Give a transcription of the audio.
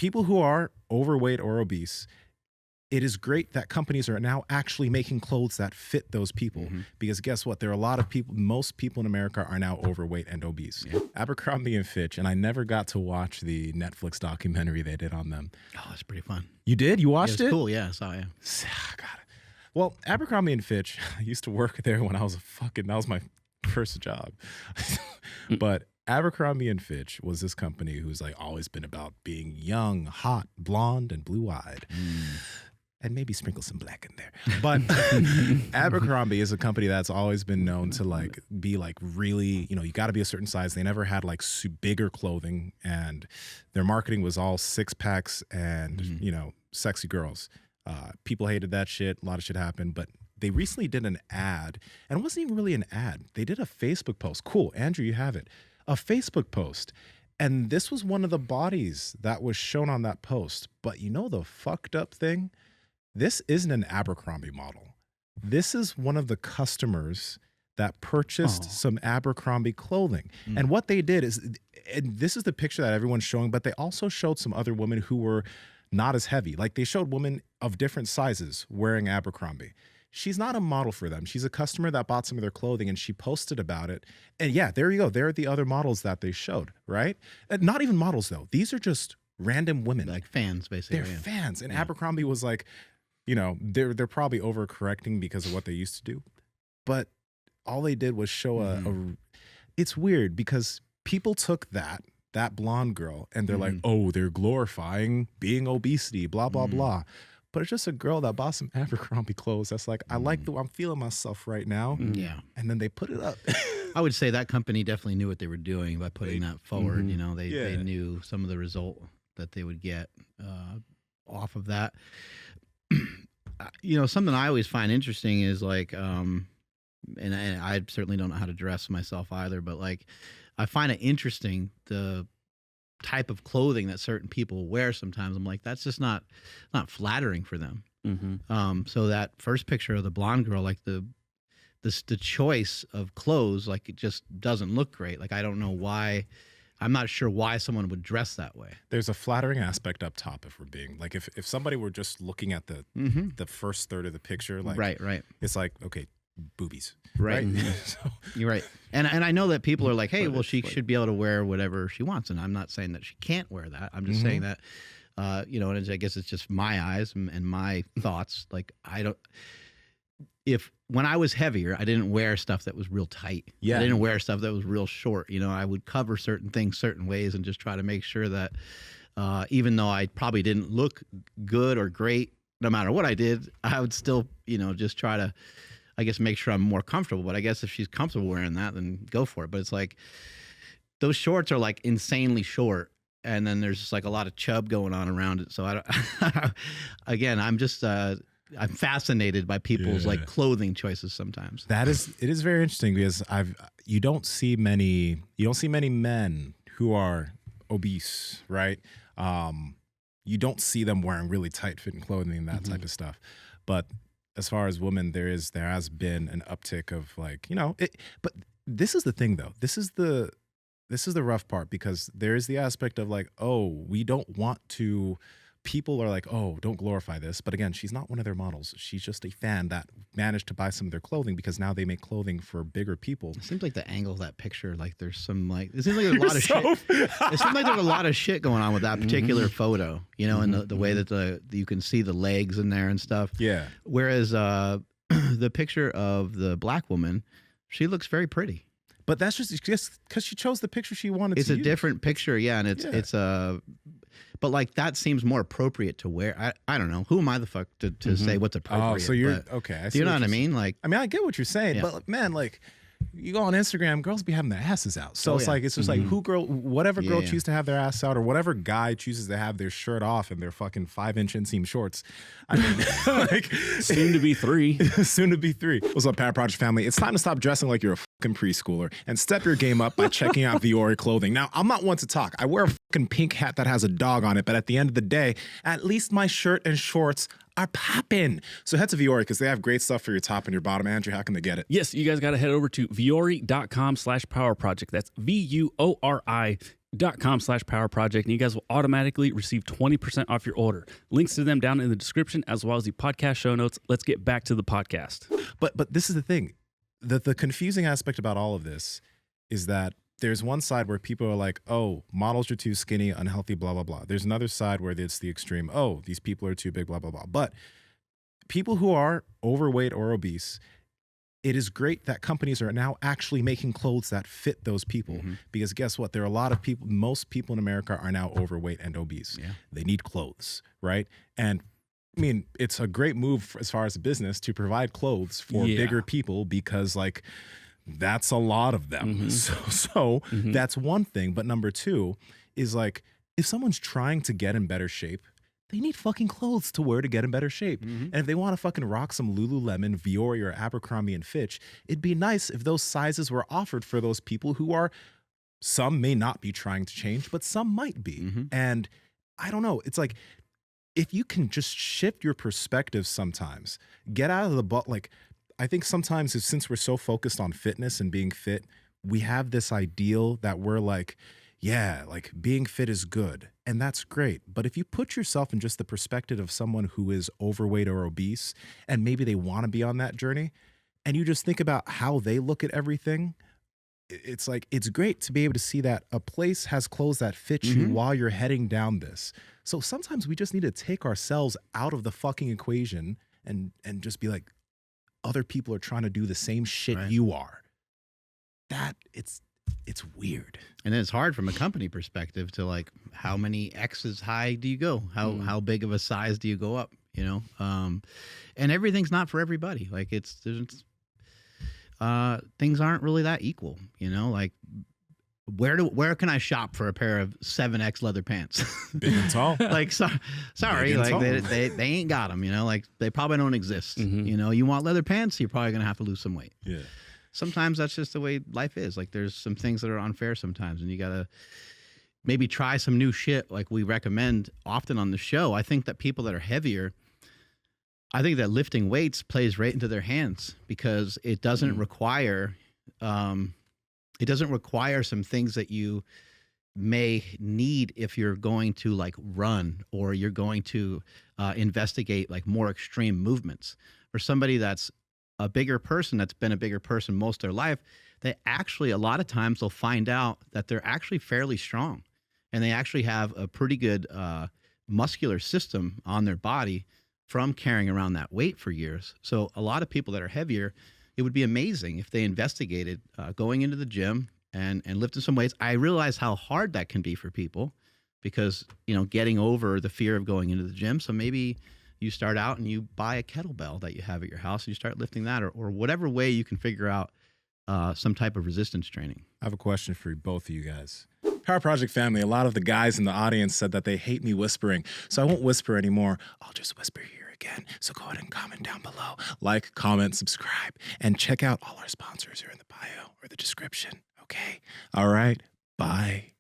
people who are overweight or obese, it is great that companies are now actually making clothes that fit those people. Because guess what? There are a lot of people, most people in America are now overweight and obese. Abercrombie and Fitch, and I never got to watch the Netflix documentary they did on them. Oh, that's pretty fun. You did? You watched it? Cool, yeah, I saw it. God. Well, Abercrombie and Fitch, I used to work there when I was that was my first job. But Abercrombie and Fitch was this company who's like always been about being young, hot, blonde, and blue-eyed. And maybe sprinkle some black in there. But Abercrombie is a company that's always been known to like be like really, you know, you got to be a certain size. They never had like bigger clothing, and their marketing was all six packs and, you know, sexy girls. People hated that shit. A lot of shit happened, but they recently did an ad, and it wasn't even really an ad. They did a Facebook post. Cool. Andrew, you have it. A Facebook post. And this was one of the bodies that was shown on that post. But you know the fucked up thing? This isn't an Abercrombie model. This is one of the customers that purchased some Abercrombie clothing. And what they did is, and this is the picture that everyone's showing, but they also showed some other women who were not as heavy. Like they showed women of different sizes wearing Abercrombie. She's not a model for them. She's a customer that bought some of their clothing, and she posted about it. And yeah, there you go. There are the other models that they showed, right? And not even models though. These are just random women. Like fans, basically. They're fans. And Abercrombie was like, you know, they're probably overcorrecting because of what they used to do. But all they did was show it's weird because people took that blonde girl and they're like, oh, they're glorifying being obesity, blah, blah, blah. But it's just a girl that bought some Abercrombie clothes. That's like, I like the way I'm feeling myself right now. Yeah. And then they put it up. I would say that company definitely knew what they were doing by putting that forward. You know, they knew some of the result that they would get off of that. You know, something I always find interesting is like, and I certainly don't know how to dress myself either, but like, I find it interesting the type of clothing that certain people wear. Sometimes I'm like, that's just not flattering for them. So that first picture of the blonde girl, like the choice of clothes, like it just doesn't look great. Like I don't know why. I'm not sure why someone would dress that way. There's a flattering aspect up top if we're being like, if somebody were just looking at the first third of the picture, like right. It's like, okay, boobies. Right. So, you're right. And I know that people are like, hey, well, she should be able to wear whatever she wants. And I'm not saying that she can't wear that. I'm just saying that, you know, and I guess it's just my eyes and my thoughts. Like when I was heavier, I didn't wear stuff that was real tight. I didn't wear stuff that was real short. You know, I would cover certain things certain ways and just try to make sure that even though I probably didn't look good or great, no matter what I did, I would still, you know, just try to, I guess, make sure I'm more comfortable. But I guess if she's comfortable wearing that, then go for it. But it's like those shorts are like insanely short. And then there's just like a lot of chub going on around it. So I don't, again, I'm just, I'm fascinated by people's like clothing choices sometimes. It is very interesting because you don't see many men who are obese, right? You don't see them wearing really tight fitting clothing and that type of stuff. But as far as women, there has been an uptick of like, you know, but this is the thing though. This is the rough part because there is the aspect of like, oh, we don't want to. People are like, oh, don't glorify this. But again, she's not one of their models. She's just a fan that managed to buy some of their clothing because now they make clothing for bigger people. It seems like the angle of that picture, like there's some like, it seems like there's a lot of shit. It seems like there's a lot of shit going on with that particular photo, you know, and the way that you can see the legs in there and stuff. Yeah. Whereas the picture of the black woman, she looks very pretty. But that's just because she chose the picture she wanted to use. It's a different picture, yeah, and it's but like that seems more appropriate to wear. I don't know. Who am I the fuck to say what's appropriate? Oh, so you're okay. Do you know what I mean? Like, I mean, I get what you're saying, but man, like, you go on Instagram, girls be having their asses out. So it's like, it's just like whatever girl chooses to have their ass out, or whatever guy chooses to have their shirt off and their fucking 5-inch inseam shorts. I mean, like soon to be 3. Soon to be 3. What's up, Power Project family? It's time to stop dressing like you're a fucking preschooler and step your game up by checking out Viore clothing. Now, I'm not one to talk. I wear a fucking pink hat that has a dog on it, but at the end of the day, at least my shirt and shorts, are popping. So head to Vuori because they have great stuff for your top and your bottom. Andrew, how can they get it? Yes, you guys got to head over to vuori.com/power project. That's VUORI.com/power project. And you guys will automatically receive 20% off your order. Links to them down in the description as well as the podcast show notes. Let's get back to the podcast. But this is the thing. The confusing aspect about all of this is that there's one side where people are like, oh, models are too skinny, unhealthy, blah, blah, blah. There's another side where it's the extreme, oh, these people are too big, blah, blah, blah. But people who are overweight or obese, it is great that companies are now actually making clothes that fit those people. Because guess what? There are a lot of people, most people in America are now overweight and obese. Yeah. They need clothes, right? And I mean, it's a great move as far as a business to provide clothes for bigger people because like, that's a lot of them. So that's one thing. But number two is like, if someone's trying to get in better shape, they need fucking clothes to wear to get in better shape. And if they want to fucking rock some Lululemon, Vuori, or Abercrombie and Fitch, it'd be nice if those sizes were offered for those people who are, some may not be trying to change, but some might be. And I don't know. It's like, if you can just shift your perspective sometimes, get out of the butt, like, I think sometimes since we're so focused on fitness and being fit, we have this ideal that we're like, yeah, like being fit is good. And that's great. But if you put yourself in just the perspective of someone who is overweight or obese, and maybe they want to be on that journey, and you just think about how they look at everything, it's like, it's great to be able to see that a place has clothes that fit you while you're heading down this. So sometimes we just need to take ourselves out of the fucking equation and just be like, other people are trying to do the same shit you are. That it's weird. And then it's hard from a company perspective to like, how many X's high do you go? How big of a size do you go up? You know? And everything's not for everybody. Like things aren't really that equal, you know, like where can I shop for a pair of 7X leather pants? Big and tall. Like, sorry, like they ain't got them, you know, like they probably don't exist. You know, you want leather pants, you're probably going to have to lose some weight. Yeah. Sometimes that's just the way life is. Like there's some things that are unfair sometimes, and you got to maybe try some new shit. Like we recommend often on the show. I think that people that are heavier, I think that lifting weights plays right into their hands because it doesn't require, it doesn't require some things that you may need if you're going to like run or you're going to investigate like more extreme movements. For somebody that's a bigger person, that's been a bigger person most of their life, they actually, a lot of times they'll find out that they're actually fairly strong and they actually have a pretty good muscular system on their body from carrying around that weight for years. So a lot of people that are heavier, it would be amazing if they investigated going into the gym and lifting some weights. I realize how hard that can be for people because, you know, getting over the fear of going into the gym. So maybe you start out and you buy a kettlebell that you have at your house and you start lifting that or whatever way you can figure out some type of resistance training. I have a question for both of you guys. Power Project family, a lot of the guys in the audience said that they hate me whispering, so I won't whisper anymore. I'll just whisper here again. So go ahead and comment down below. Like, comment, subscribe, and check out all our sponsors here in the bio or the description. Okay? All right. Bye.